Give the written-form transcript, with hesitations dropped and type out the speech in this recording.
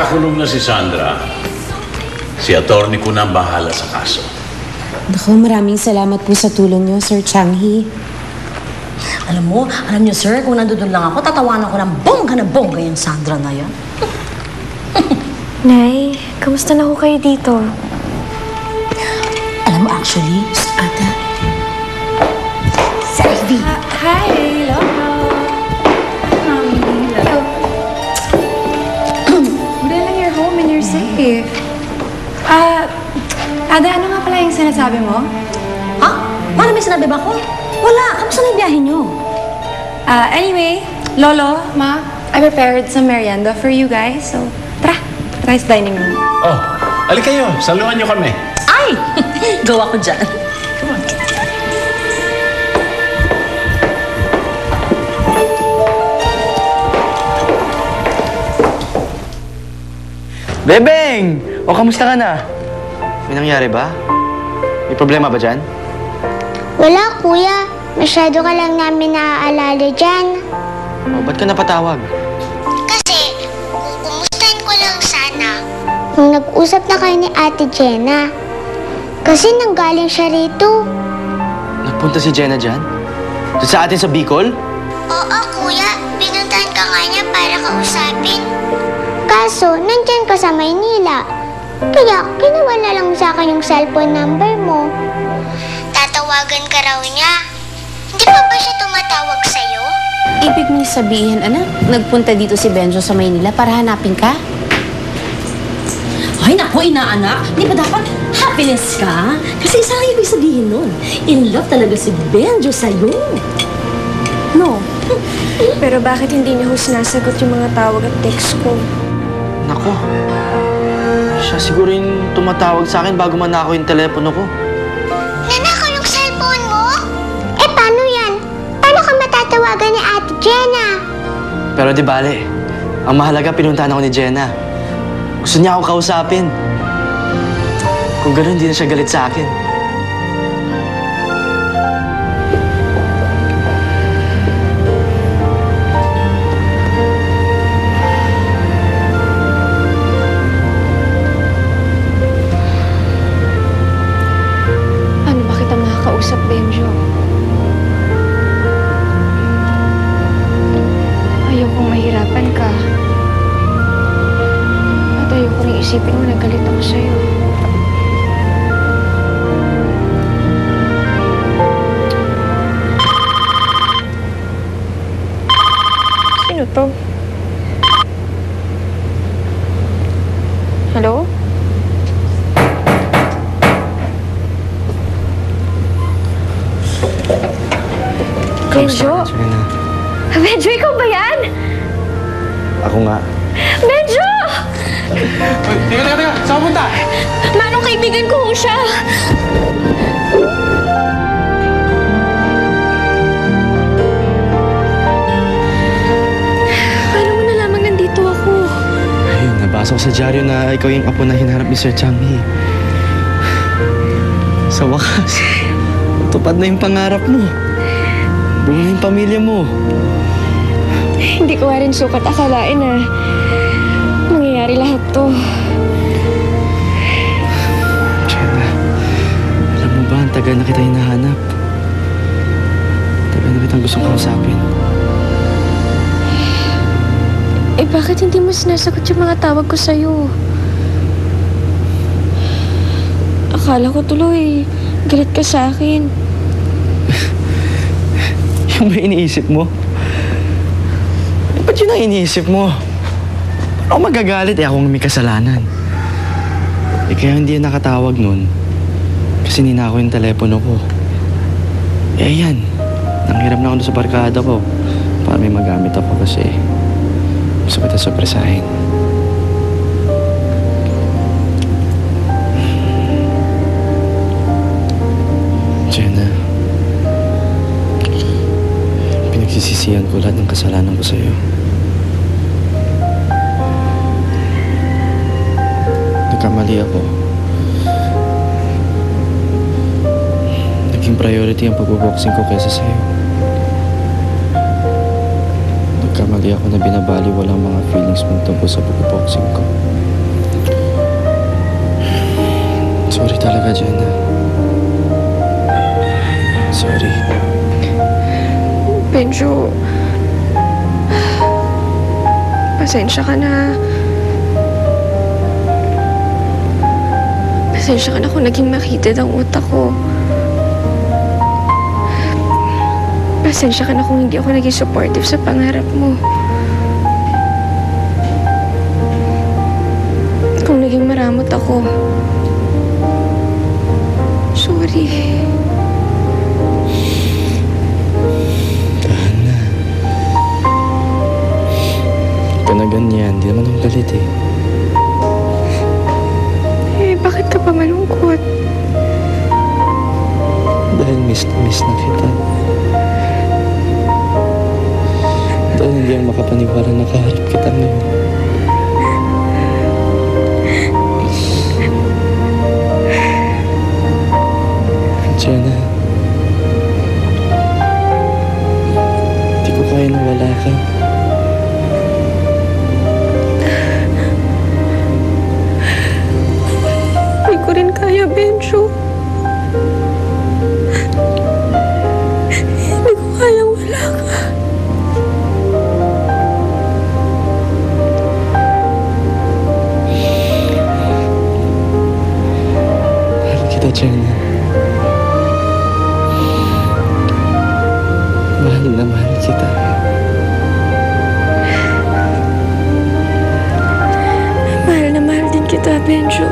nakakulong na si Sandra, si attorney ko na ang bahala sa kaso. Naku, maraming salamat po sa tulong niyo, Sir Changi. Alam niyo, sir, kung nandun lang ako, tatawanan ko ng bongga yung Sandra na yan. Nay, kamusta na ho kayo dito? Alam mo, actually, ata, si Ivy. Hi, hello. Hello. Buti lang you're home and you're safe. Ada, ano nga pala yung sinasabi mo? Ha? Paano may sinabi ba ko? Wala. Kamusta na yung biyahe niyo? Anyway, Lolo, Ma, I prepared some merienda for you guys. So, tara sa dining room. Oh, alik kayo. Saluhan niyo kami. Ay! Gawa ko dyan. Come on. Bebeng! O, kamusta ka na? May nangyari ba? May problema ba dyan? Wala, kuya. Masyado ka lang namin naaalala dyan. O, ba't ka napatawag? Kasi, kung kumustahin ko lang sana, kung nag-usap na kayo ni Ate Jenna. Kasi nanggaling siya rito. Nagpunta si Jenna dyan? Doon sa atin sa Bicol? Oo, kuya. Pinuntahan ka nga niya para kausapin. Kaso, nandyan ka sa Maynila. Kaya, kinuha na lang sa akin yung cellphone number mo. Tatawagan ka raw niya. Hindi pa ba siya tumatawag sa'yo? Ibig mo sabihin, anak, nagpunta dito si Benjo sa Maynila para hanapin ka? Ay, naku, inaanak. Di ba dapat happiness ka? Kasi isang ibig sabihin nun. In love talaga si Benjo sa'yo. No. Pero bakit hindi niya ho sinasagot yung mga tawag at text ko? Nako. Siya siguro yung tumatawag sa akin bago manako yung telepono ko. Nanakaw yung cellphone mo? Eh, paano yan? Paano ka matatawagan ni Ate Jenna? Pero di bale, ang mahalaga pinuntahan ako ni Jenna. Gusto niya ako kausapin. Kung gano'n, hindi na siya galit sa akin. Paano ba kita makakausap, Benjo? Ayokong mahirapan ka. At ayoko rin isipin mo nagalit ako sa'yo. Sino to? Hello? Benjo? Jenna. Benjo, ikaw ba yan? Ako nga. Benjo! Uy, teka. Saan punta? Manong kaibigan ko ho siya. Paano mo nalamang nandito ako? Ayun, nabasa ko sa dyaryo na ikaw yung apo na hinarap ni Sir Changi. Sa wakas, tupad na yung pangarap mo. Buo na yung pamilya mo. Hindi ko nga rin sukat akalain na mangyayari lahat to. Jenna, alam mo ba, ang tagal na kita hinahanap. Tagal na kitang gustong kausapin. Eh bakit hindi mo sinasagot yung mga tawag ko sa'yo? Akala ko tuloy, galit ka sa akin. Yung ba iniisip mo? Ba't yun ang iniisip mo? Paano ako magagalit? Eh, akong may kasalanan. Eh, kaya hindi nakatawag nun. Kasi ninako yung telepono ko. Eh, yan. Nanghiram na ako doon sa barkada ko. Para may magamit ako kasi gusto kita sorpresahin. Jenna, pinagsisisihan ko lahat ng kasalanan ko sa'yo. Nagkamali ako. Naging priority ang pagboboxing ko kaysa sa'yo. Nagkamali Nagkakamali ako na binabali walang mga feelings mo tungkol sa pagboboxing ko. Sorry talaga, Jenna. Sorry. Benjo, pasensya ka na. Pasensya ka na kung naging makitid ang utak ko. Pasensya ka na kung hindi ako naging supportive sa pangarap mo. Kung naging maramot ako. Sorry. Tahan na. Ito na ganyan, di naman ako galit eh. Bakit ka pa malungkot? Dahil miss na kita. Dahil hindi ako makapaniwala na kaharap kita ngayon. Jenna, di ko kaya na wala ka. Hindi ko rin kaya, Benjo. Hindi ko kayang wala ka. Mahal kita, Jenna. Mahal na mahal kita. Mahal na mahal din kita, Benjo.